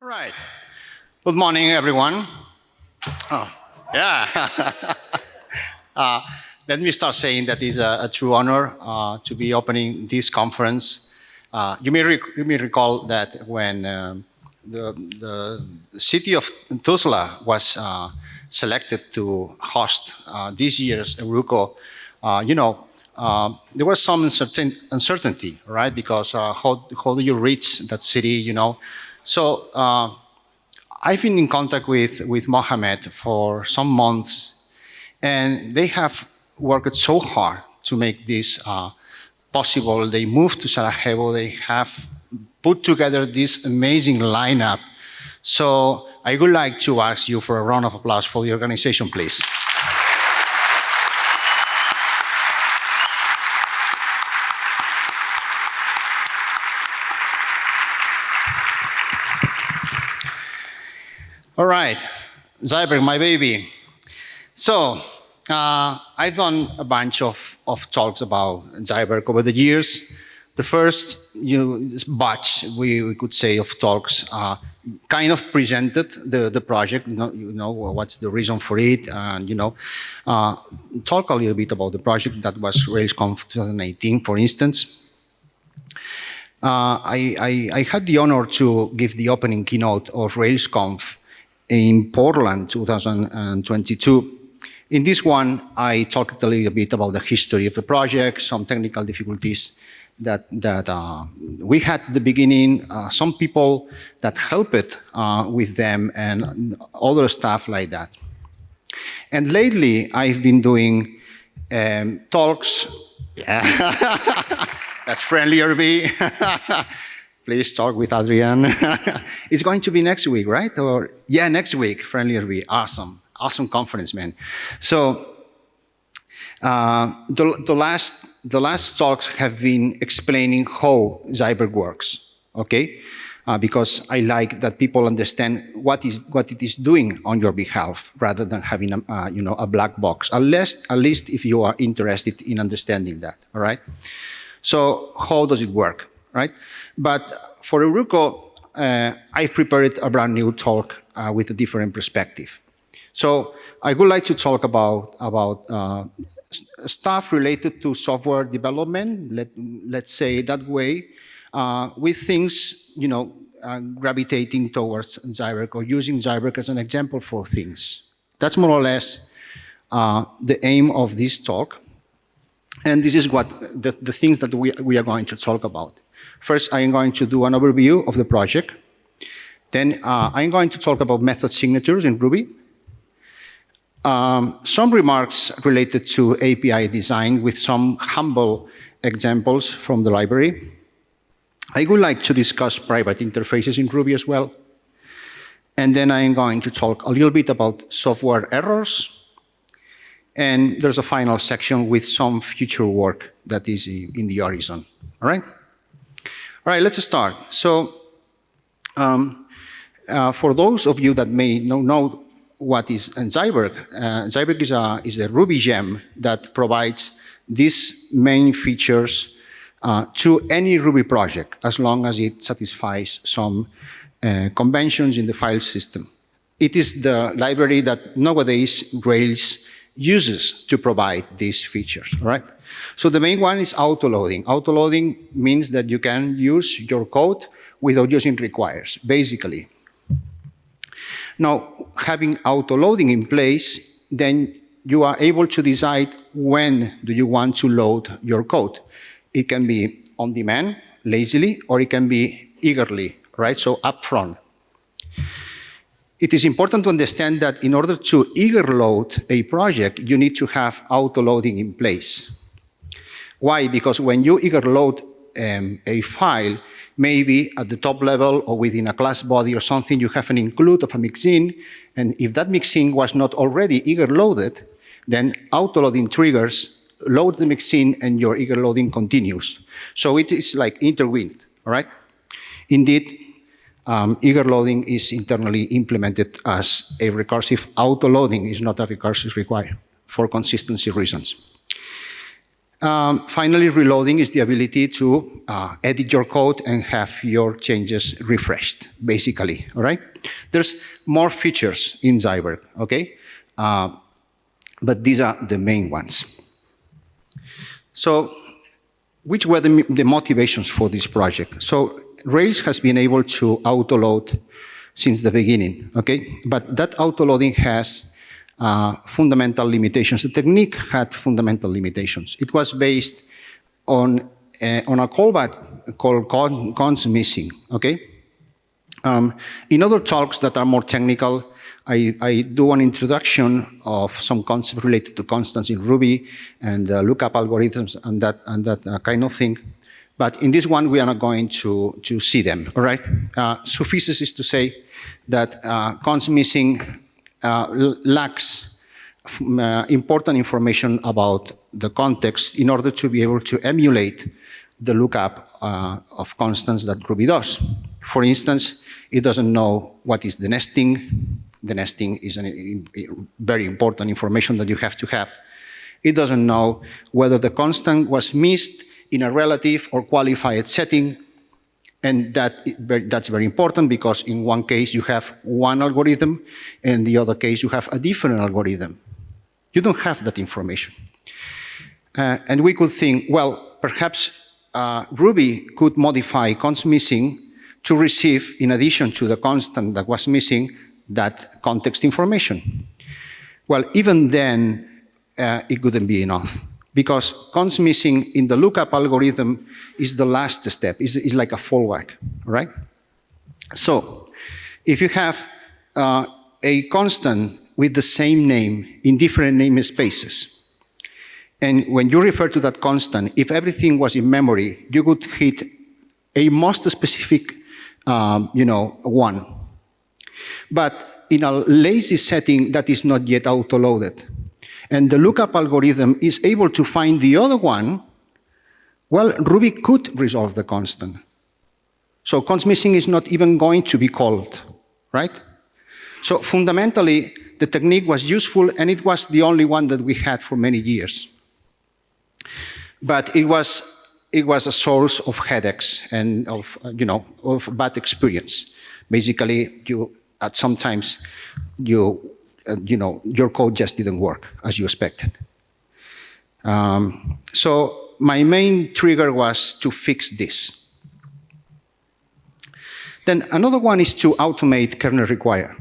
Right. Good morning, everyone. Oh, yeah. uh, Let me start saying that it's a true honor to be opening this conference. You may recall that when the city of Tuzla was selected to host this year's Euruko, there was some uncertainty, right? Because how do you reach that city? So I've been in contact with Mohammed for some months, and they have worked so hard to make this possible. They moved to Sarajevo. They have put together this amazing lineup. So I would like to ask you for a round of applause for the organization, please. All right, Zeitwerk, my baby. So I've done a bunch of talks about Zeitwerk over the years. The first batch, we could say, of talks kind of presented the project, what's the reason for it, and, talk a little bit about the project. That was RailsConf 2018, for instance. I had the honor to give the opening keynote of RailsConf in Portland 2022. In this one, I talked a little bit about the history of the project, some technical difficulties that we had at the beginning, some people that helped with them, and other stuff like that. And lately, I've been doing talks. Yeah. That's friendlier, B. Please talk with Adrian. It's going to be next week, right? Or yeah, next week. Friendly RV. Awesome conference, man. So the last talks have been explaining how Zeitwerk works. Okay, because I like that people understand what it is doing on your behalf, rather than having a black box. At least if you are interested in understanding that. All right. So how does it work, right? But for Euruko, I've prepared a brand new talk with a different perspective. So I would like to talk about stuff related to software development, let's say that way, with things, gravitating towards Zeitwerk, or using Zeitwerk as an example for things. That's more or less the aim of this talk. And this is what the things that we are going to talk about. First, I am going to do an overview of the project. Then I'm going to talk about method signatures in Ruby. Some remarks related to API design with some humble examples from the library. I would like to discuss private interfaces in Ruby as well. And then I'm going to talk a little bit about software errors. And there's a final section with some future work that is in the horizon. All right? All right, let's start. So for those of you that may know what is Zeitwerk, Zeitwerk is a Ruby gem that provides these main features to any Ruby project, as long as it satisfies some conventions in the file system. It is the library that nowadays Rails uses to provide these features, all right? So the main one is autoloading. Autoloading means that you can use your code without using requires, basically. Now, having autoloading in place, then you are able to decide when do you want to load your code. It can be on demand, lazily, or it can be eagerly, right? So upfront. It is important to understand that in order to eager load a project, you need to have autoloading in place. Why? Because when you eager load a file, maybe at the top level or within a class body or something, you have an include of a mixin, and if that mixin was not already eager loaded, then autoloading triggers, loads the mixin, and your eager loading continues. So it is like intertwined, all right? Indeed, eager loading is internally implemented as a recursive autoloading. Is not a recursive required for consistency reasons. Finally, reloading is the ability to edit your code and have your changes refreshed, basically, all right? There's more features in Zeitwerk, okay? But these are the main ones. So, which were the motivations for this project? So, Rails has been able to auto-load since the beginning, okay? But that auto-loading has fundamental limitations. The technique had fundamental limitations. It was based on a callback called cons missing, okay? In other talks that are more technical, I do an introduction of some concepts related to constants in Ruby and lookup algorithms and that kind of thing. But in this one, we are not going to see them, all right? Suffices is to say that cons missing lacks important information about the context in order to be able to emulate the lookup of constants that Ruby does. For instance, it doesn't know what is the nesting. The nesting is a very important information that you have to have. It doesn't know whether the constant was missed in a relative or qualified setting. And that's very important because in one case you have one algorithm, and in the other case you have a different algorithm. You don't have that information. And we could think, well, perhaps Ruby could modify const missing to receive, in addition to the constant that was missing, that context information. Well, even then, it couldn't be enough, because const missing in the lookup algorithm is the last step, is like a fallback, right? So, if you have a constant with the same name in different namespaces, and when you refer to that constant, if everything was in memory, you could hit a most specific, one. But in a lazy setting that is not yet auto-loaded, and the lookup algorithm is able to find the other one, well, Ruby could resolve the constant. So const missing is not even going to be called, right? So fundamentally, the technique was useful, and it was the only one that we had for many years. But it was a source of headaches and of bad experience. Basically, at sometimes your code just didn't work as you expected. So my main trigger was to fix this. Then another one is to automate kernel require.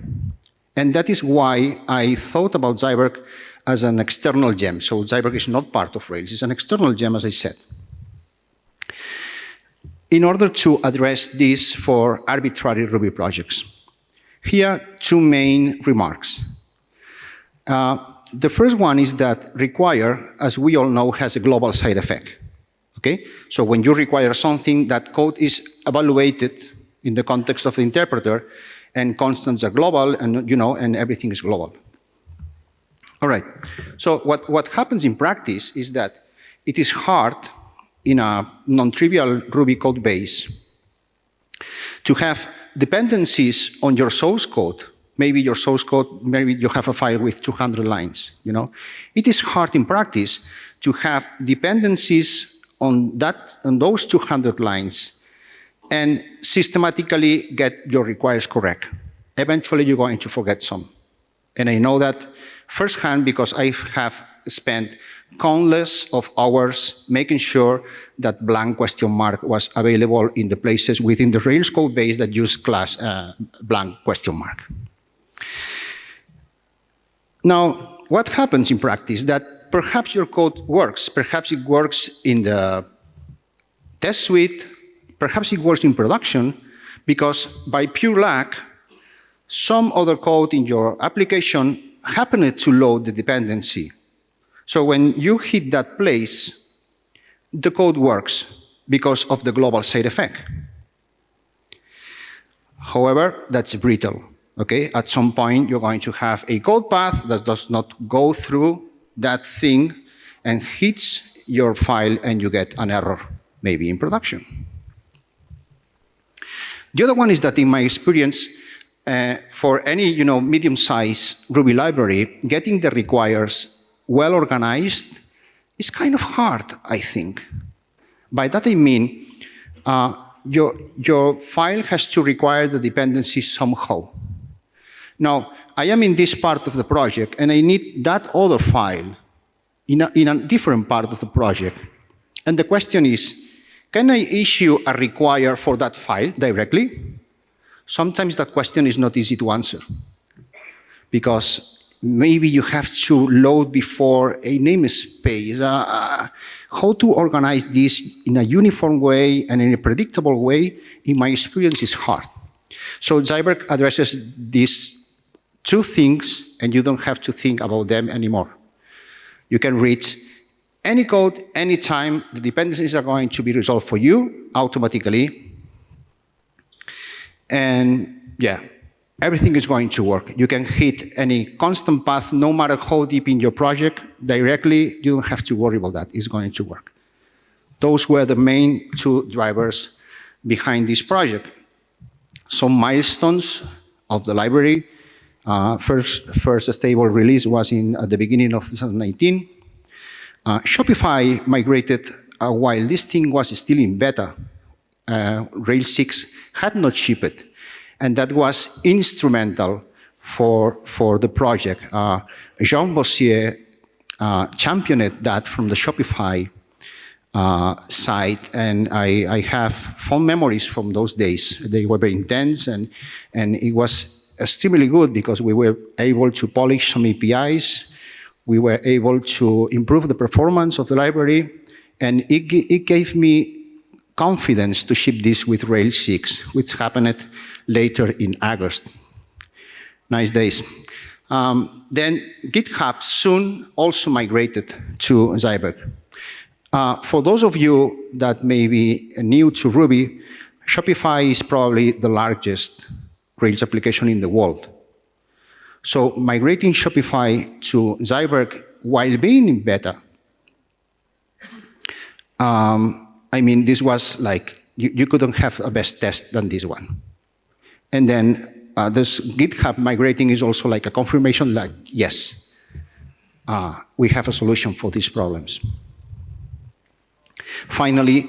And that is why I thought about Zeitwerk as an external gem. So Zeitwerk is not part of Rails, it's an external gem, as I said. In order to address this for arbitrary Ruby projects. Here, two main remarks. The first one is that require, as we all know, has a global side effect. Okay? So when you require something, that code is evaluated in the context of the interpreter, and constants are global, and everything is global. All right. So what happens in practice is that it is hard in a non-trivial Ruby code base to have dependencies on your source code. Maybe your source code, maybe you have a file with 200 lines, It is hard in practice to have dependencies on those 200 lines and systematically get your requires correct. Eventually, you're going to forget some. And I know that firsthand because I have spent countless of hours making sure that blank question mark was available in the places within the Rails code base that use class blank question mark. Now, what happens in practice? That perhaps your code works. Perhaps it works in the test suite. Perhaps it works in production because by pure luck, some other code in your application happened to load the dependency. So when you hit that place, the code works because of the global side effect. However, that's brittle. Okay? At some point, you're going to have a code path that does not go through that thing and hits your file, and you get an error, maybe in production. The other one is that in my experience, for any medium-sized Ruby library, getting the requires well organized is kind of hard, I think. By that I mean, your file has to require the dependencies somehow. Now, I am in this part of the project, and I need that other file in a different part of the project. And the question is, can I issue a require for that file directly? Sometimes that question is not easy to answer, because maybe you have to load before a namespace. How to organize this in a uniform way and in a predictable way, in my experience, is hard. So Zeitwerk addresses these two things, and you don't have to think about them anymore. You can read any code, anytime. The dependencies are going to be resolved for you automatically. And yeah, everything is going to work. You can hit any constant path, no matter how deep in your project, directly. You don't have to worry about that. It's going to work. Those were the main two drivers behind this project. Some milestones of the library. First stable release was at the beginning of 2019. Shopify migrated while this thing was still in beta. Rails 6 had not shipped, and that was instrumental for the project. Jean Bossier championed that from the Shopify side, and I have fond memories from those days. They were very intense, and it was extremely good because we were able to polish some APIs. We were able to improve the performance of the library, and it gave me confidence to ship this with Rails 6, which happened later in August. Nice days. Then GitHub soon also migrated to Zeitwerk. For those of you that may be new to Ruby, Shopify is probably the largest Rails application in the world. So migrating Shopify to Zeitwerk while being in beta, I mean, this was like, you couldn't have a best test than this one. And then this GitHub migrating is also like a confirmation, like, yes, we have a solution for these problems. Finally,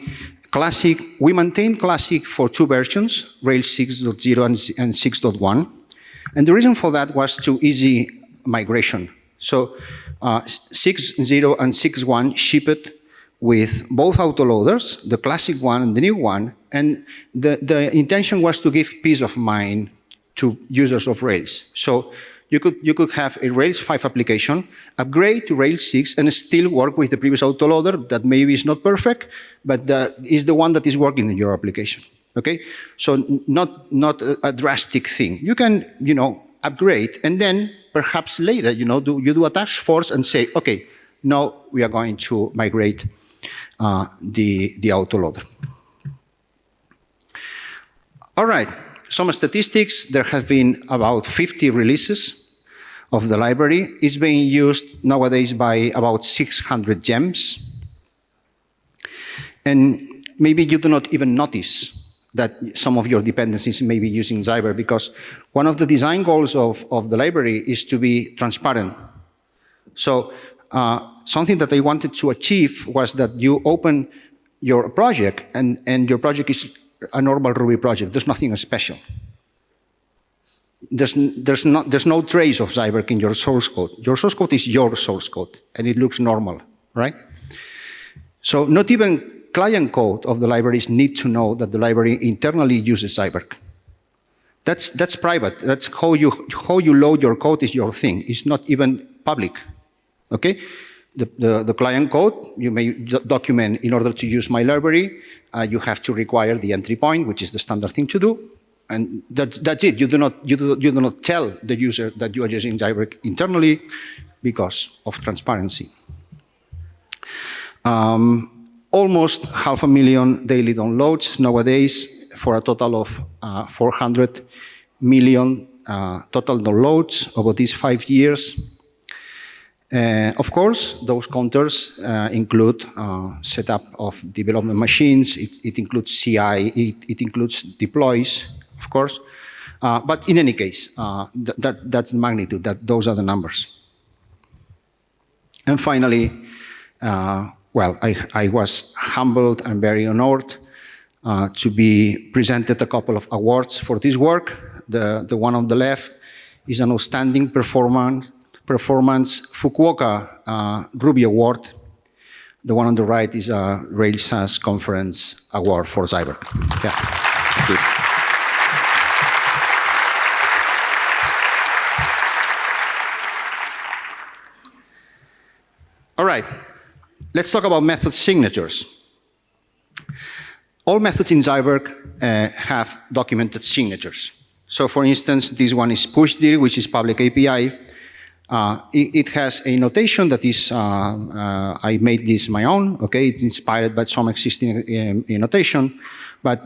Classic, we maintained Classic for two versions, Rails 6.0 and 6.1. And the reason for that was too easy migration. So 6.0 and 6.1 shipped with both autoloaders, the classic one and the new one, and the intention was to give peace of mind to users of Rails. So you could have a Rails 5 application, upgrade to Rails 6, and still work with the previous autoloader that maybe is not perfect, but is the one that is working in your application. Okay, so not a drastic thing. You can, upgrade, and then perhaps later, you do a task force and say, okay, now we are going to migrate the autoloader. All right, some statistics. There have been about 50 releases of the library. It's being used nowadays by about 600 gems. And maybe you do not even notice that some of your dependencies may be using Zeitwerk, because one of the design goals of the library is to be transparent. So something that I wanted to achieve was that you open your project and your project is a normal Ruby project. There's nothing special. There's no trace of Zeitwerk in your source code. Your source code is your source code, and it looks normal, right? So not even client code of the libraries need to know that the library internally uses Zeitwerk. That's private. That's how you load your code is your thing. It's not even public. Okay? The client code you may document in order to use my library. You have to require the entry point, which is the standard thing to do, and that's it. You do not tell the user that you are using Zeitwerk internally because of transparency. Almost 500,000 daily downloads nowadays, for a total of 400 million total downloads over these 5 years. Of course, those counters include setup of development machines. It includes CI. It includes deploys, of course. But in any case, that's the magnitude. Those are the numbers. And finally, well, I was humbled and very honored to be presented a couple of awards for this work. The one on the left is an outstanding performance Fukuoka Ruby Award. The one on the right is a Rails SaaS Conference Award for Zeitwerk. Yeah. Thank you. All right, let's talk about method signatures. All methods in Zeitwerk have documented signatures. So for instance, this one is pushdir, which is public API. It has a notation that is, I made this my own, okay? It's inspired by some existing notation, but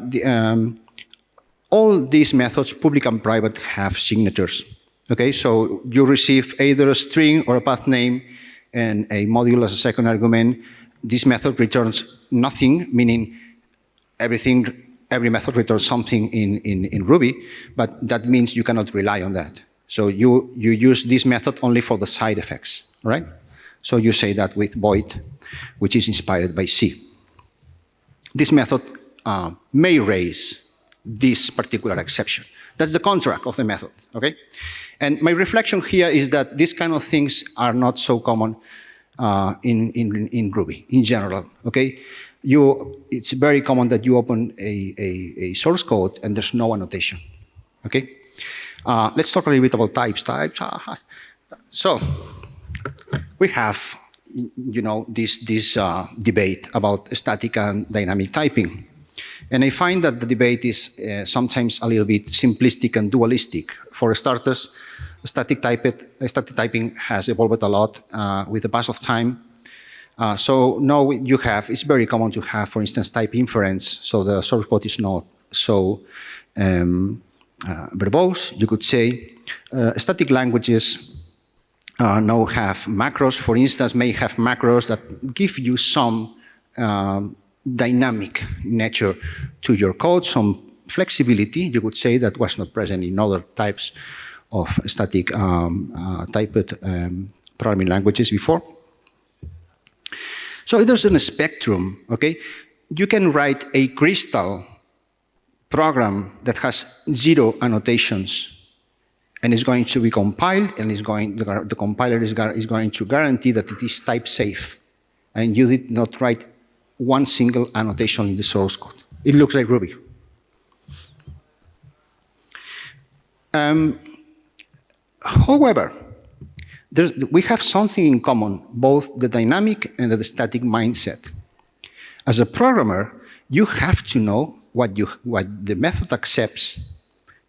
all these methods, public and private, have signatures, okay? So you receive either a string or a path name and a module as a second argument. This method returns nothing, meaning every method returns something in Ruby, but that means you cannot rely on that. So you use this method only for the side effects, right? So you say that with void, which is inspired by C. This method may raise this particular exception. That's the contract of the method, okay? And my reflection here is that these kind of things are not so common in Ruby in general, okay? It's very common that you open a source code and there's no annotation, okay? Let's talk a little bit about types. So we have, this debate about static and dynamic typing. And I find that the debate is sometimes a little bit simplistic and dualistic. For starters, static typing has evolved a lot with the pass of time. So now it's very common to have, for instance, type inference. So the source code is not so verbose, you could say. Static languages now have macros, for instance, may have macros that give you some dynamic nature to your code, some flexibility, you could say, that was not present in other types of static typed programming languages before. So there's a spectrum, okay? You can write a crystal program that has 0 annotations and is going to be compiled, and the compiler is going to guarantee that it is type safe, and you did not write one single annotation in the source code. It looks like Ruby. However, we have something in common, both the dynamic and the static mindset. As a programmer, you have to know what the method accepts,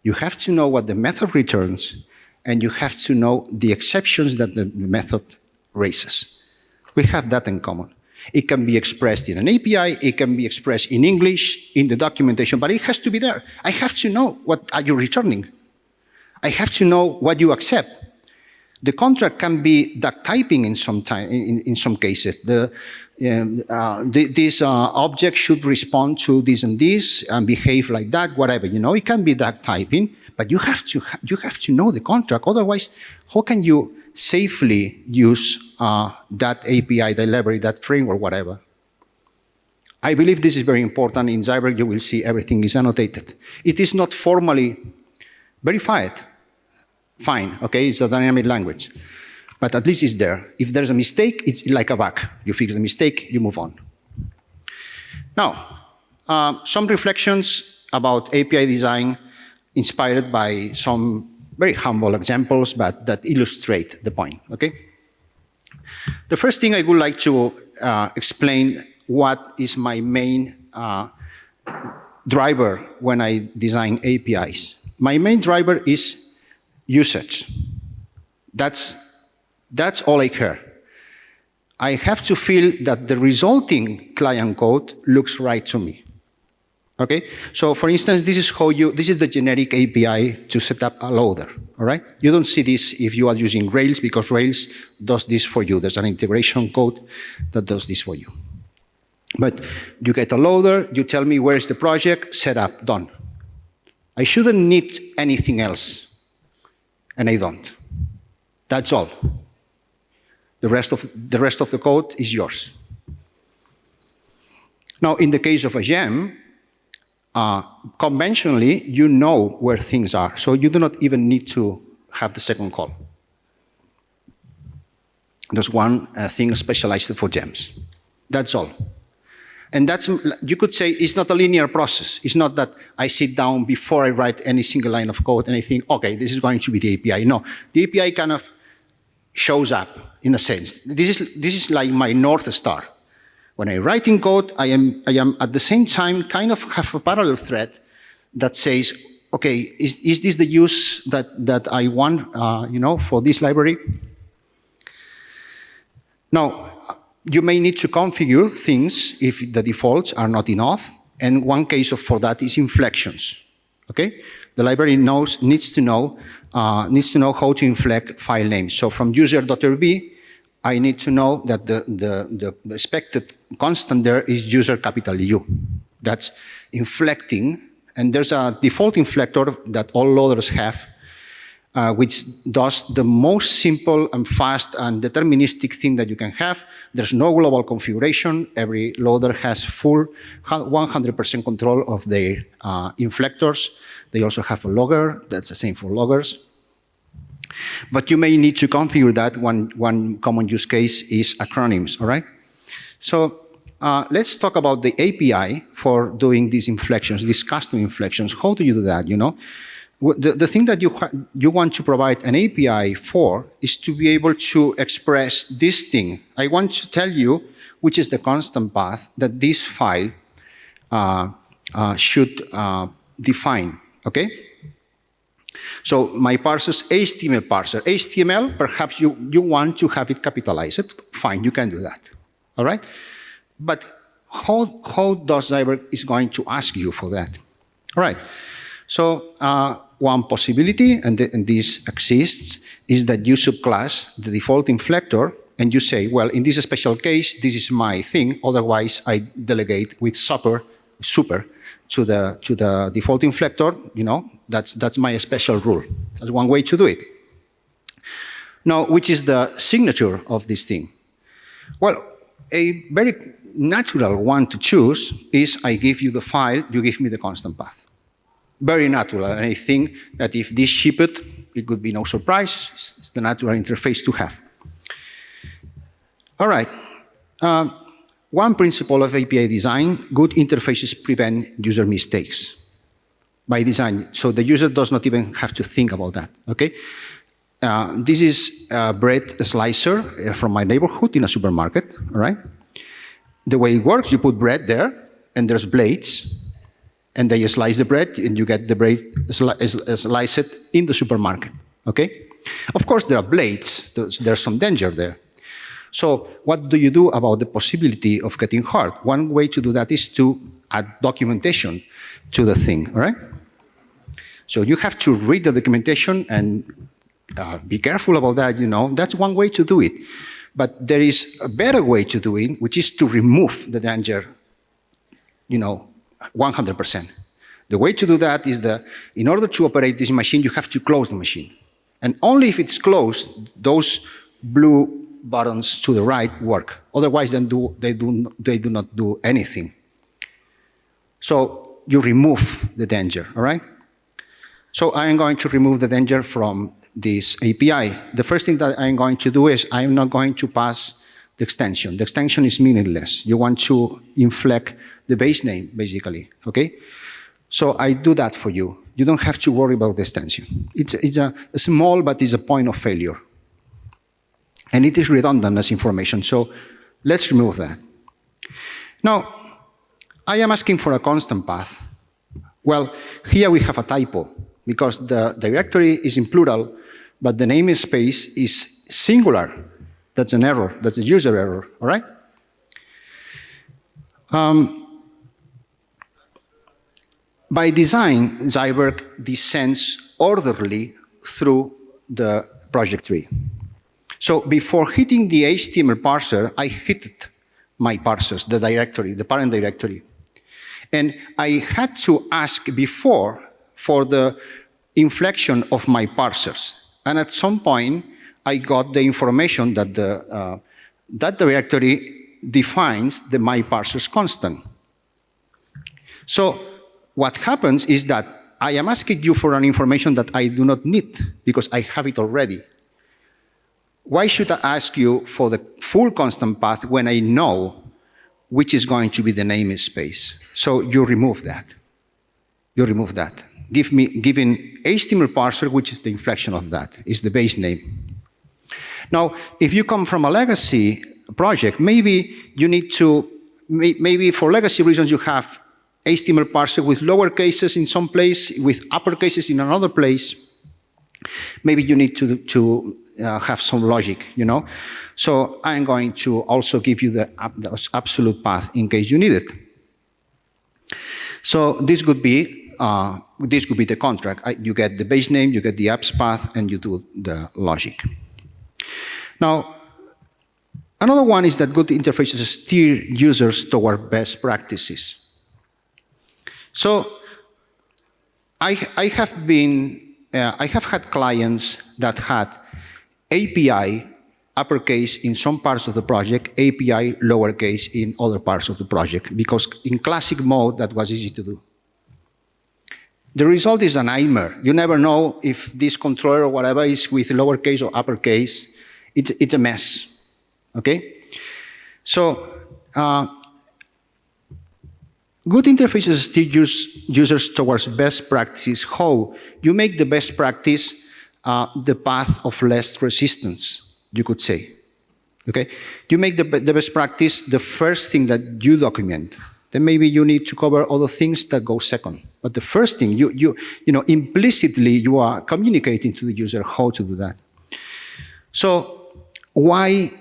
you have to know what the method returns, and you have to know the exceptions that the method raises. We have that in common. It can be expressed in an API, it can be expressed in English, in the documentation, but it has to be there. I have to know what are you returning. I have to know what you accept. The contract can be duck typing in some cases. This object should respond to this and this and behave like that, whatever. It can be duck typing, but you have to know the contract. Otherwise, how can you safely use that API, that library, that framework, whatever? I believe this is very important. In Zeitwerk, you will see everything is annotated. It is not formally verified. Fine, okay, it's a dynamic language. But at least it's there. If there's a mistake, it's like a bug. You fix the mistake, you move on. Now, some reflections about API design inspired by some very humble examples, but that illustrate the point, okay? The first thing I would like to explain what is my main driver when I design APIs. My main driver is usage. That's all I care. I have to feel that the resulting client code looks right to me. Okay? So for instance, this is the generic API to set up a loader. All right? You don't see this if you are using Rails, because Rails does this for you. There's an integration code that does this for you. But you get a loader, you tell me where is the project, set up, done. I shouldn't need anything else. And I don't. That's all. The rest of the code is yours. Now, in the case of a gem, conventionally, you know where things are, so you do not even need to have the second call. There's one thing specialized for gems. That's all. And that's, you could say, it's not a linear process. It's not that I sit down before I write any single line of code and I think, okay, this is going to be the API. No, the API kind of shows up in a sense. This is like my North Star. When I write in code, I am at the same time kind of have a parallel thread that says, okay, is this the use that I want, for this library? Now, you may need to configure things if the defaults are not in auth, and one case for that is inflections. Okay, the library needs to know how to inflect file names. So from user.rb, I need to know that the expected constant there is user capital U. That's inflecting, and there's a default inflector that all loaders have, which does the most simple and fast and deterministic thing that you can have. There's no global configuration. Every loader has full 100% control of their inflectors. They also have a logger. That's the same for loggers. But you may need to configure that. One common use case is acronyms, all right? So let's talk about the API for doing these inflections, these custom inflections. How do you do that, The thing that you want to provide an API for is to be able to express this thing. I want to tell you which is the constant path that this file should define, okay? So my parser's HTML parser. HTML, perhaps you want to have it capitalized. Fine, you can do that, all right? But how does Zeitwerk is going to ask you for that? All right, so one possibility, and this exists, is that you subclass the default inflector and you say, well, in this special case, this is my thing. Otherwise, I delegate with super to the default inflector. That's my special rule. That's one way to do it. Now, which is the signature of this thing? Well, a very natural one to choose is I give you the file, you give me the constant path. Very natural, and I think that if this shipped, it would be no surprise. It's the natural interface to have. All right. One principle of API design, good interfaces prevent user mistakes by design. So the user does not even have to think about that, okay? This is a bread slicer from my neighborhood in a supermarket, all right? The way it works, you put bread there, and there's blades, and they slice the bread, and you get the bread sliced in the supermarket, okay? Of course, there are blades. There's some danger there. So what do you do about the possibility of getting hurt? One way to do that is to add documentation to the thing, all right? So you have to read the documentation and be careful about that, That's one way to do it. But there is a better way to do it, which is to remove the danger, 100%. The way to do that is that in order to operate this machine, you have to close the machine. And only if it's closed, those blue buttons to the right work. Otherwise, they do not do anything. So you remove the danger, all right? So I am going to remove the danger from this API. The first thing that I'm going to do is I'm not going to pass the extension. The extension is meaningless. You want to inflect the base name, basically, okay? So I do that for you. You don't have to worry about the extension. It's a small, but it's a point of failure. And it is redundant as information, so let's remove that. Now, I am asking for a constant path. Well, here we have a typo, because the directory is in plural, but the namespace is singular. That's an error. That's a user error, all right? By design, Zeitwerk descends orderly through the project tree. So before hitting the HTML parser, I hit my parsers, the directory, the parent directory. And I had to ask before for the inflection of my parsers. And at some point, I got the information that that directory defines the my parsers constant. So what happens is that I am asking you for an information that I do not need because I have it already. Why should I ask you for the full constant path when I know which is going to be the namespace? So you remove that. You remove that. Giving HTML parser, which is the inflection of that, is the base name. Now, if you come from a legacy project, maybe you need to, maybe for legacy reasons you have HTML parser with lower cases in some place, with upper cases in another place. Maybe you need to have some logic, you know. So I'm going to also give you the absolute path in case you need it. So this could be the contract. You get the base name, you get the apps path, and you do the logic. Now, another one is that good interfaces steer users toward best practices. So I have had clients that had API uppercase in some parts of the project, API lowercase in other parts of the project, because in classic mode that was easy to do. The result is a nightmare. You never know if this controller or whatever is with lowercase or uppercase. It's a mess, okay? So good interfaces steer users towards best practices. How? You make the best practice the path of less resistance, you could say. Okay? You make the best practice the first thing that you document. Then maybe you need to cover other things that go second. But the first thing, you know, implicitly you are communicating to the user how to do that. So why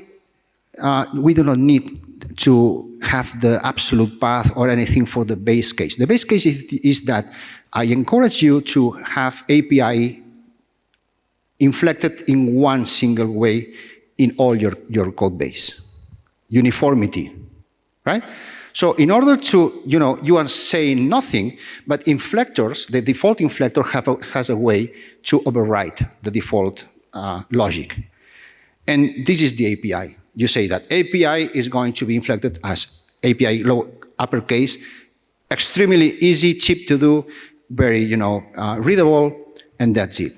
we do not need to have the absolute path or anything for the base case. The base case is that I encourage you to have API inflected in one single way in all your code base. Uniformity, right? So in order to, you know, you are saying nothing, but inflectors, the default inflector has a way to override the default logic. And this is the API. You say that API is going to be inflected as API uppercase, extremely easy, cheap to do, very, you know, readable, and that's it.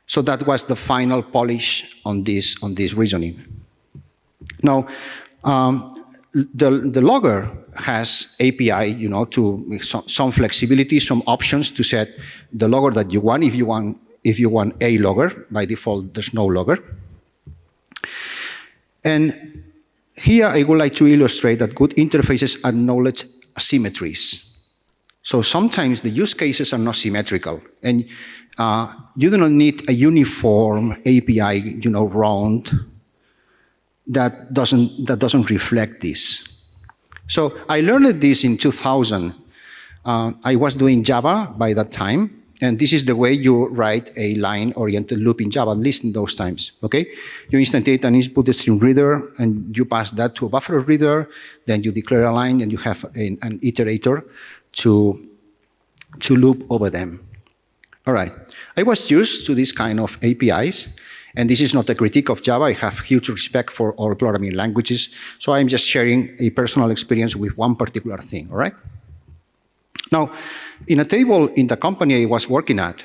So that was the final polish on this reasoning. Now, the logger has API, you know, to some flexibility, some options to set the logger that you want. If you want a logger, by default, there's no logger. And here I would like to illustrate that good interfaces acknowledge asymmetries. So sometimes the use cases are not symmetrical, and you do not need a uniform API, you know, round that doesn't reflect this. So I learned this in 2000. I was doing Java by that time, and this is the way you write a line-oriented loop in Java, at least in those times, okay? You instantiate an input stream reader, and you pass that to a buffer reader, then you declare a line, and you have an iterator to loop over them. All right, I was used to this kind of APIs, and this is not a critique of Java. I have huge respect for all programming languages, so I'm just sharing a personal experience with one particular thing, all right? Now, in a table in the company I was working at,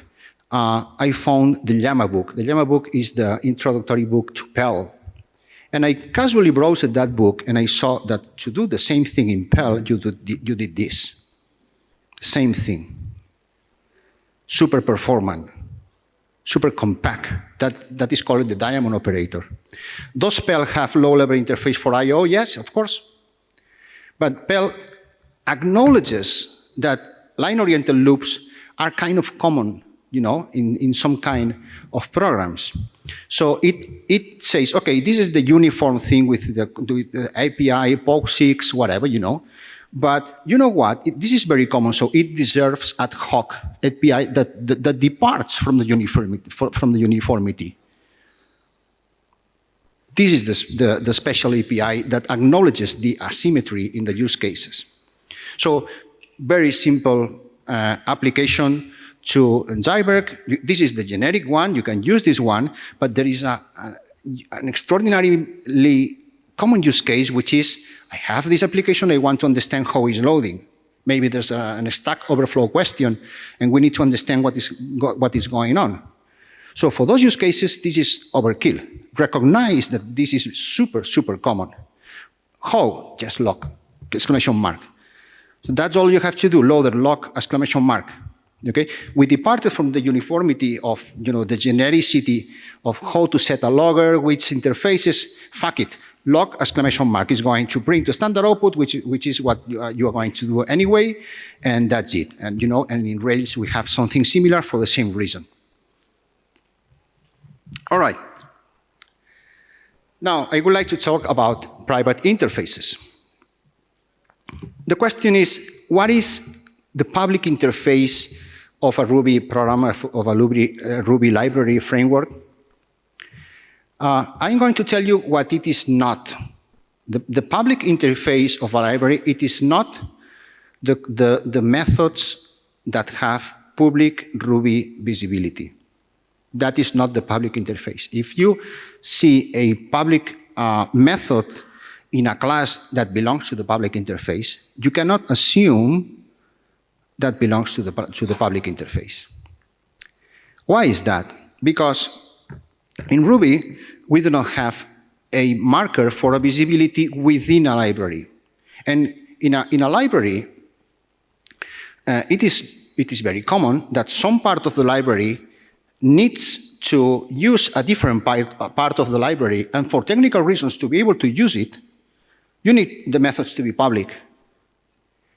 I found the Llama book. The Llama book is the introductory book to Perl. And I casually browsed that book, and I saw that to do the same thing in Perl, you did this. Same thing. Super performant, super compact. That is called the diamond operator. Does Perl have low-level interface for I/O? Yes, of course. But Perl acknowledges that line-oriented loops are kind of common, you know, in some kind of programs. So it says, okay, this is the uniform thing with the API, POSIX, whatever, you know. But you know what? This is very common, so it deserves ad hoc API that departs from the uniformity. This is the special API that acknowledges the asymmetry in the use cases. So very simple application to Zeitwerk. This is the generic one. You can use this one, but there is an extraordinarily common use case, which is I have this application. I want to understand how it's loading. Maybe there's a Stack Overflow question, and we need to understand what is going on. So for those use cases, this is overkill. Recognize that this is super, super common. How? Just log, exclamation mark. So that's all you have to do, loader, log, exclamation mark. Okay? We departed from the uniformity of the genericity of how to set a logger, which interfaces. Fuck it. Log, exclamation mark is going to bring the standard output, which is what you are going to do anyway, and that's it. And and in Rails we have something similar for the same reason. All right. Now I would like to talk about private interfaces. The question is, what is the public interface of a Ruby programmer, of a Ruby library framework? I'm going to tell you what it is not. The public interface of a library, it is not the methods that have public Ruby visibility. That is not the public interface. If you see a public method in a class that belongs to the public interface, you cannot assume that belongs to the public interface. Why is that? Because in Ruby, we do not have a marker for a visibility within a library. And in a library, it is very common that some part of the library needs to use a different part of the library, and for technical reasons, to be able to use it, you need the methods to be public.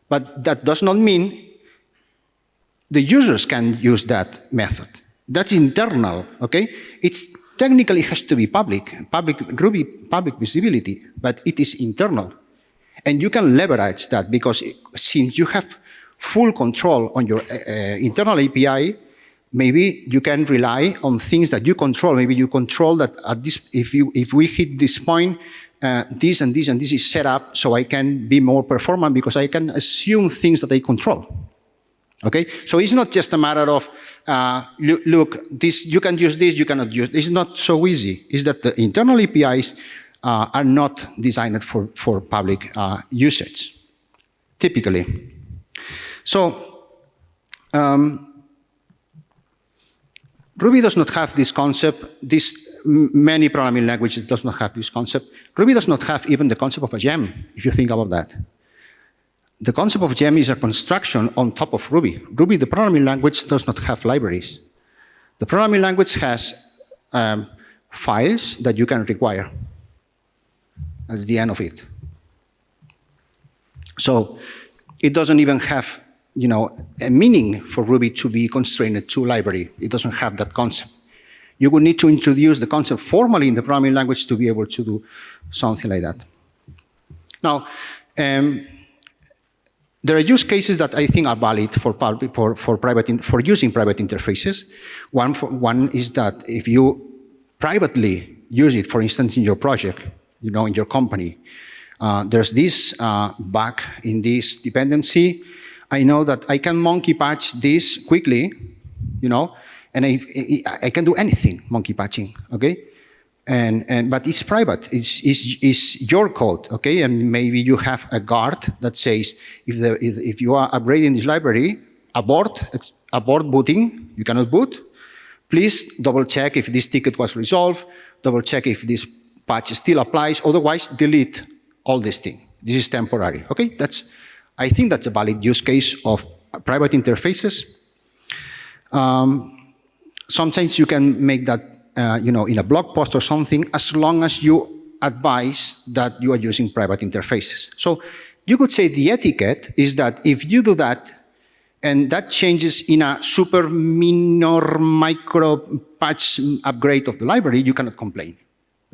But that does not mean the users can use that method. That's internal, okay? It's technically has to be public Ruby public visibility, but it is internal. And you can leverage that because since you have full control on your internal API, maybe you can rely on things that you control. Maybe you control that at this, if we hit this point, this and this and this is set up so I can be more performant because I can assume things that I control. Okay, so it's not just a matter of look, this you can use this, you cannot use. It's not so easy. It's that the internal APIs are not designed for public usage, typically. So Ruby does not have this concept. Many programming languages does not have this concept. Ruby does not have even the concept of a gem, if you think about that. The concept of gem is a construction on top of Ruby. Ruby, the programming language, does not have libraries. The programming language has files that you can require. That's the end of it. So it doesn't even have a meaning for Ruby to be constrained to library. It doesn't have that concept. You would need to introduce the concept formally in the programming language to be able to do something like that. Now, there are use cases that I think are valid for using private interfaces. One is that if you privately use it, for instance, in your project, in your company, there's this bug in this dependency. I know that I can monkey patch this quickly, and I can do anything monkey patching, okay? But it's private. It's your code, okay? And maybe you have a guard that says if you are upgrading this library, abort booting. You cannot boot. Please double check if this ticket was resolved. Double check if this patch still applies. Otherwise, delete all this thing. This is temporary, okay? I think that's a valid use case of private interfaces. Sometimes you can make that in a blog post or something, as long as you advise that you are using private interfaces. So you could say the etiquette is that if you do that, and that changes in a super minor micro patch upgrade of the library, you cannot complain.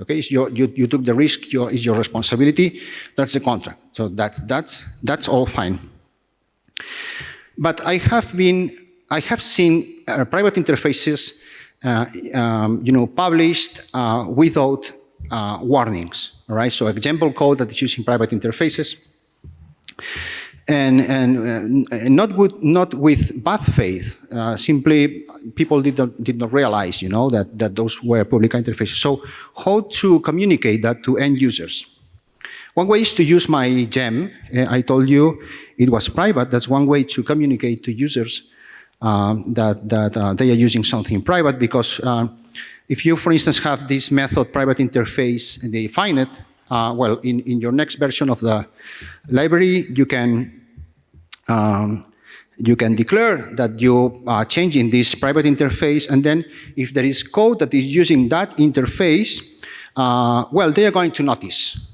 Okay, you took the risk, it's your responsibility, that's the contract. So that's all fine. But I have seen private interfaces published without warnings, all right? So example code that is using private interfaces, and not with bad faith. Simply, people did not realize, that those were public interfaces. So how to communicate that to end users? One way is to use my gem. I told you it was private. That's one way to communicate to users that they are using something private, because if you, for instance, have this method private interface and they define it, well, in your next version of the library, you can declare that you are changing this private interface, and then if there is code that is using that interface, well, they are going to notice.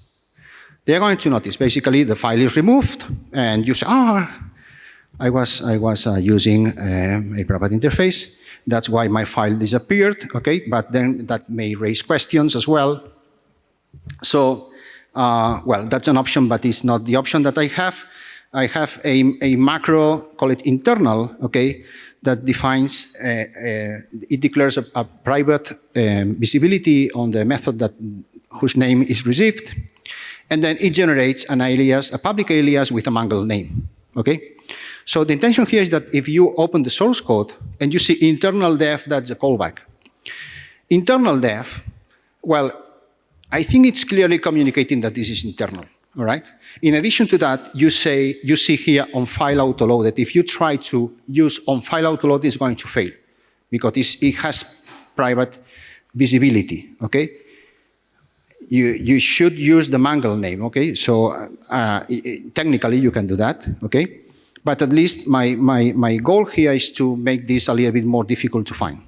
They are going to notice. Basically, the file is removed, and you say, I was using a private interface. That's why my file disappeared, okay? But then that may raise questions as well. So, well, that's an option, but it's not the option that I have. I have a macro, call it internal, okay, that defines, it declares a private visibility on the method whose name is received, and then it generates an alias, a public alias with a mangled name, okay? So the intention here is that if you open the source code and you see internal def, that's a callback. Internal def, well, I think it's clearly communicating that this is internal, all right? In addition to that, you see here on file autoload that if you try to use on file autoload, it's going to fail because it has private visibility, okay? You should use the mangle name, okay? So technically you can do that, okay? But at least my goal here is to make this a little bit more difficult to find.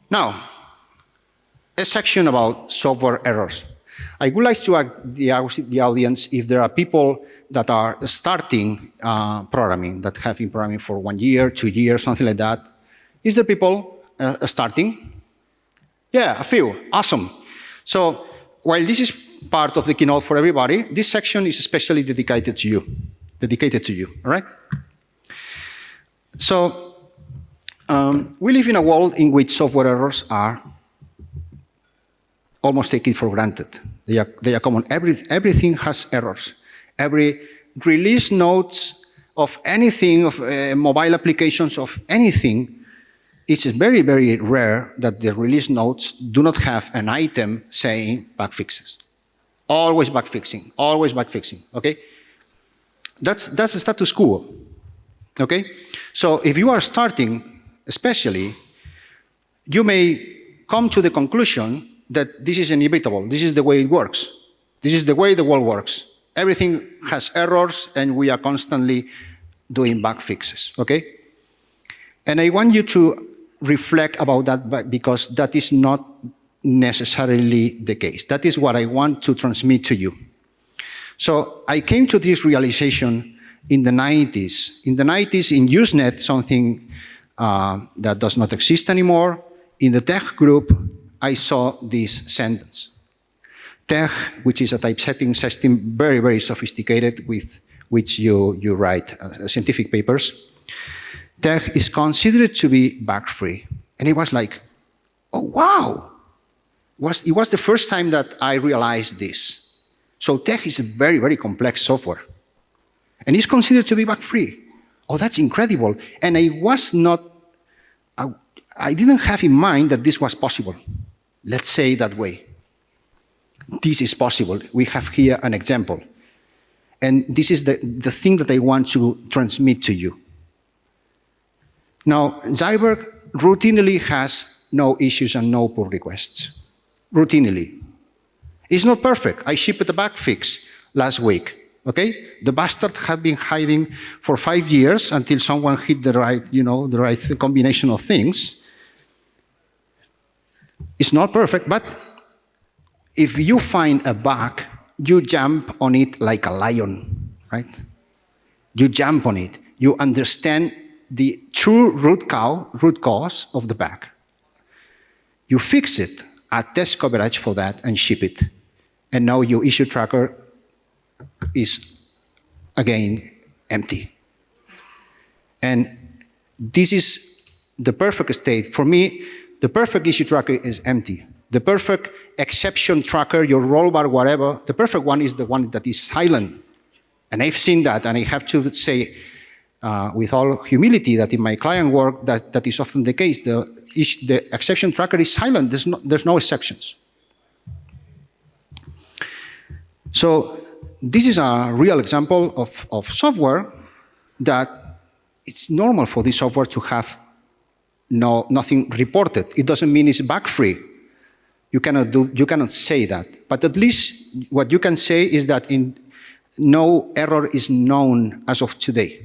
Now, a section about software errors. I would like to ask the audience if there are people that are starting programming, that have been programming for 1 year, 2 years, something like that. Is there people starting? Yeah, a few. Awesome. So while this is part of the keynote for everybody, this section is especially dedicated to you, all right? So we live in a world in which software errors are almost taken for granted. They are common. Everything has errors. Every release notes of anything, of mobile applications, of anything, it's very, very rare that the release notes do not have an item saying bug fixes. Always bug fixing, okay? That's the status quo, okay? So if you are starting, especially, you may come to the conclusion that this is inevitable. This is the way it works. This is the way the world works. Everything has errors, and we are constantly doing bug fixes, okay? And I want you to reflect about that, because that is not necessarily the case. That is what I want to transmit to you. So I came to this realization in the 90s. In the 90s, in Usenet, something that does not exist anymore, in the tech group, I saw this sentence. Tech, which is a typesetting system, very, very sophisticated, with which you write scientific papers. Tech is considered to be bug-free. And it was like, oh, wow. It was the first time that I realized this. So Tech is a very, very complex software. And it's considered to be bug-free. Oh, that's incredible. And I didn't have in mind that this was possible. Let's say it that way. This is possible. We have here an example. And this is the thing that I want to transmit to you. Now, Zeitwerk routinely has no issues and no pull requests. Routinely. It's not perfect. I shipped a bug fix last week. Okay? The bastard had been hiding for 5 years until someone hit the right combination of things. It's not perfect, but if you find a bug, you jump on it like a lion, right? You jump on it. You understand the true root cause of the bug. You fix it, add test coverage for that, and ship it. And now your issue tracker is, again, empty. And this is the perfect state. For me, the perfect issue tracker is empty. The perfect exception tracker, your rollbar, whatever, the perfect one is the one that is silent. And I've seen that, and I have to say, with all humility, that in my client work, that is often the case. The exception tracker is silent. There's no exceptions. So this is a real example of software that it's normal for this software to have nothing reported. It doesn't mean it's bug-free. You cannot say that. But at least what you can say is that no error is known as of today.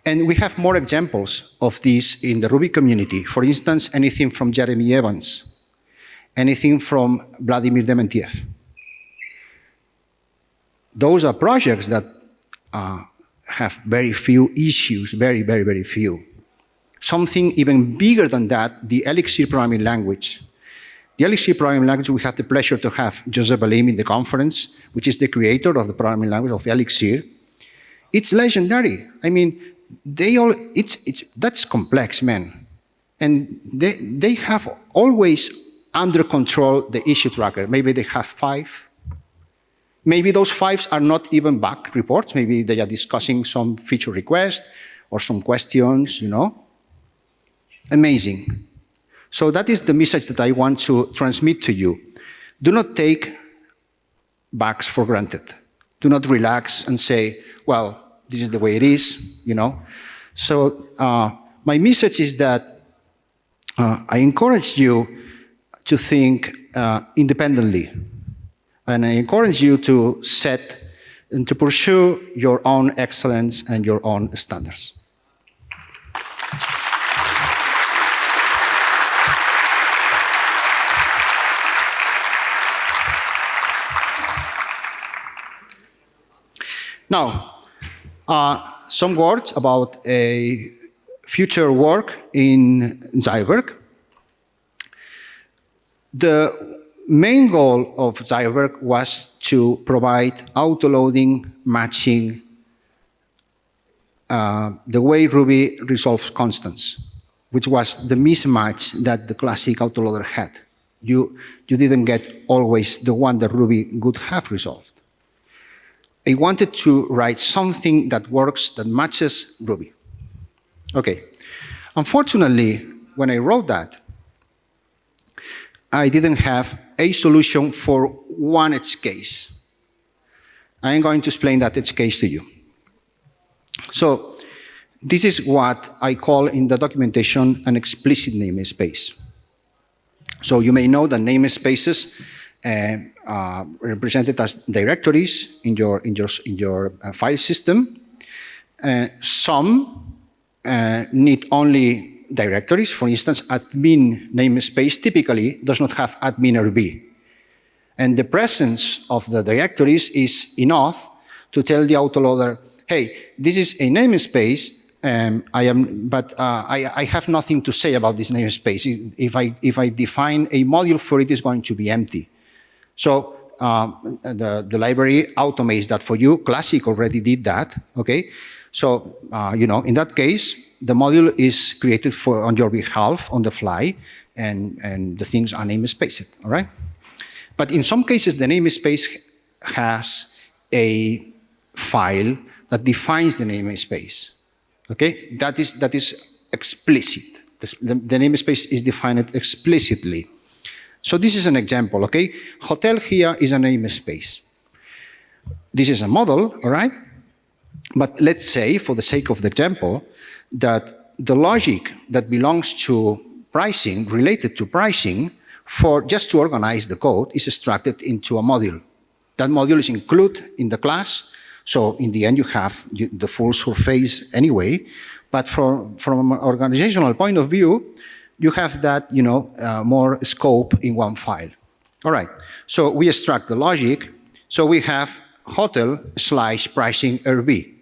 And we have more examples of this in the Ruby community. For instance, anything from Jeremy Evans, anything from Vladimir Dementiev. Those are projects that have very few issues, very, very, very few. Something even bigger than that, the Elixir programming language. The Elixir programming language, we had the pleasure to have Joseph Alim in the conference, which is the creator of the programming language of Elixir. It's legendary. I mean, that's complex, man. And they have always under control the issue tracker. Maybe they have 5. Maybe those 5 are not even bug reports. Maybe they are discussing some feature request or some questions, you know. Amazing. So that is the message that I want to transmit to you. Do not take bugs for granted. Do not relax and say, well, this is the way it is, you know. So my message is that I encourage you to think independently. And I encourage you to set and to pursue your own excellence and your own standards. Now, some words about a future work in Zeitwerk. The main goal of Zeitwerk was to provide auto-loading, matching, the way Ruby resolves constants, which was the mismatch that the classic autoloader had. You didn't get always the one that Ruby would have resolved. I wanted to write something that works, that matches Ruby. Okay. Unfortunately, when I wrote that, I didn't have a solution for one edge case. I am going to explain that edge case to you. So this is what I call in the documentation an explicit namespace. So you may know that namespaces represented as directories in your file system. Some need only directories. For instance, admin namespace typically does not have admin RB. And the presence of the directories is enough to tell the autoloader, hey, this is a namespace, I have nothing to say about this namespace. If I define a module for it, it's going to be empty. So the library automates that for you. Classic already did that, okay? So, in that case, the module is created on your behalf on the fly, and the things are namespaced, all right? But in some cases, the namespace has a file that defines the namespace, okay? That is explicit. The namespace is defined explicitly. So this is an example, okay? Hotel here is a namespace. This is a model, all right? But let's say, for the sake of the example, that the logic that belongs to pricing, related to pricing, just to organize the code, is extracted into a module. That module is included in the class, so in the end you have the full surface anyway. But from an organizational point of view, you have that, more scope in one file. All right, so we extract the logic. So we have hotel/pricing RB.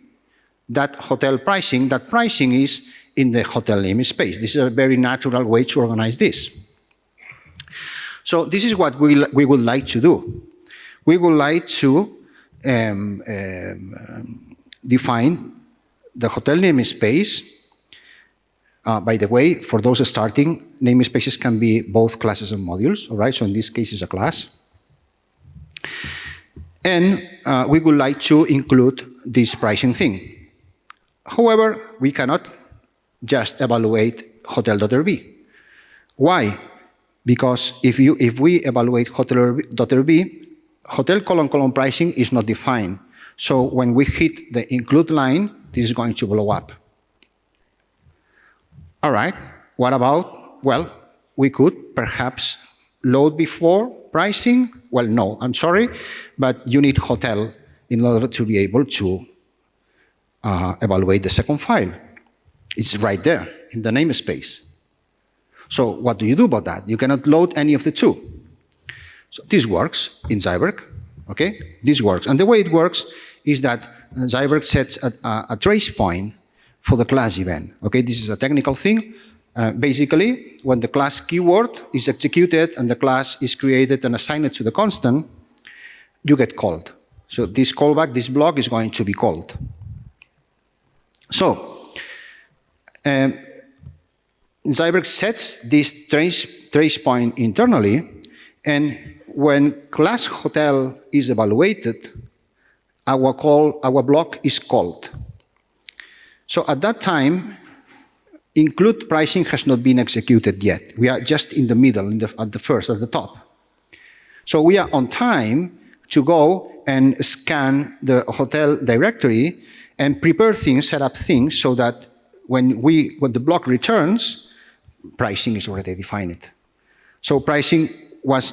That hotel pricing, that pricing is in the hotel namespace. This is a very natural way to organize this. So this is what we would like to do. We would like to define the hotel namespace. By the way, for those starting, namespaces can be both classes and modules, all right? So in this case, it's a class. And we would like to include this pricing thing. However, we cannot just evaluate hotel.rb. Why? Because if we evaluate hotel.rb, hotel : pricing is not defined. So when we hit the include line, this is going to blow up. All right, what about, well, we could perhaps load before pricing. Well, no, I'm sorry, but you need hotel in order to be able to evaluate the second file. It's right there in the namespace. So what do you do about that? You cannot load any of the two. So this works in Zeitwerk, okay? This works. And the way it works is that Zeitwerk sets a trace point for the class event, okay? This is a technical thing. Basically, when the class keyword is executed and the class is created and assigned to the constant, you get called. So this callback, this block is going to be called. So, Zeitwerk sets this trace point internally, and when class hotel is evaluated, our block is called. So at that time, include pricing has not been executed yet. We are just in the middle, at the top. So we are on time to go and scan the hotel directory and prepare things, set up things, so that when the block returns, pricing is already defined. So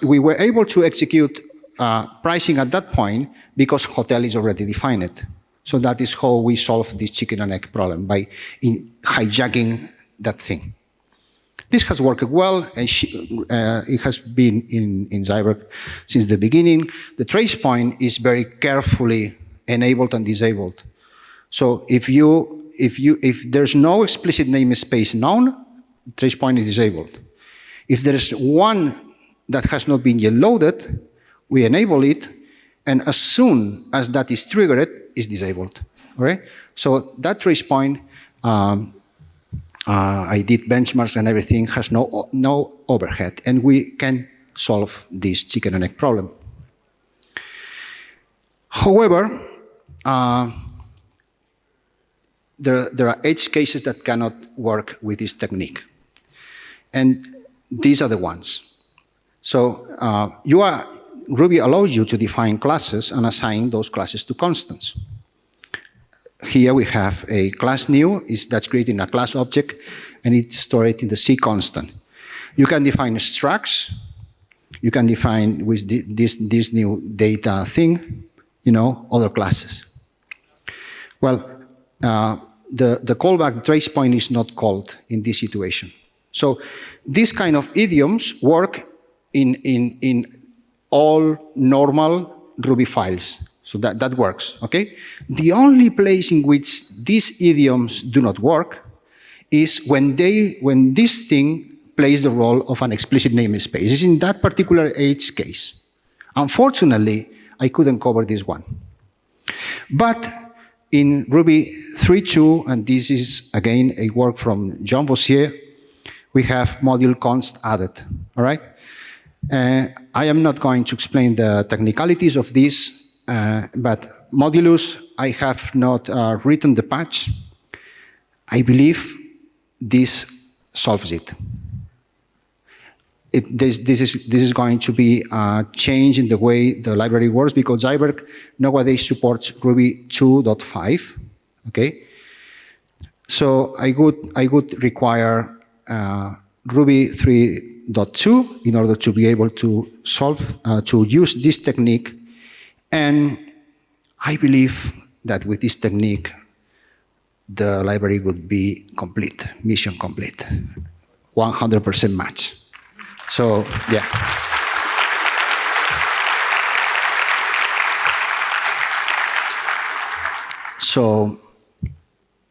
we were able to execute pricing at that point because hotel is already defined. So that is how we solve this chicken and egg problem, by hijacking that thing. This has worked well, and it has been in Zeitwerk since the beginning. The trace point is very carefully enabled and disabled. So if there's no explicit namespace known, trace point is disabled. If there is one that has not been yet loaded, we enable it, and as soon as that is triggered, is disabled. All right? So that trace point, I did benchmarks and everything, has no overhead, and we can solve this chicken and egg problem. However, there are edge cases that cannot work with this technique, and these are the ones. So Ruby allows you to define classes and assign those classes to constants. Here we have a class new, that's creating a class object, and it's stored in the C constant. You can define structs. You can define with this new data thing, other classes. Well, the callback, the trace point, is not called in this situation. So these kind of idioms work in all normal Ruby files. So that works, okay? The only place in which these idioms do not work is when this thing plays the role of an explicit namespace. It's in that particular edge case. Unfortunately, I couldn't cover this one. But in Ruby 3.2, and this is again a work from John Vossier, we have module const added, all right? I am not going to explain the technicalities of this, but modulus, I have not written the patch. I believe this solves it. This is going to be a change in the way the library works, because Zeitwerk nowadays supports Ruby 2.5. Okay, so I would require Ruby 3.2 in order to be able to use this technique. And I believe that with this technique, the library would be complete, mission complete, 100% match. So, yeah. So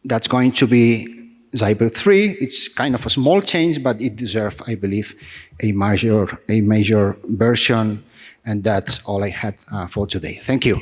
that's going to be Zeitwerk 3. It's kind of a small change, but it deserves, I believe, a major version. And that's all I had for today. Thank you.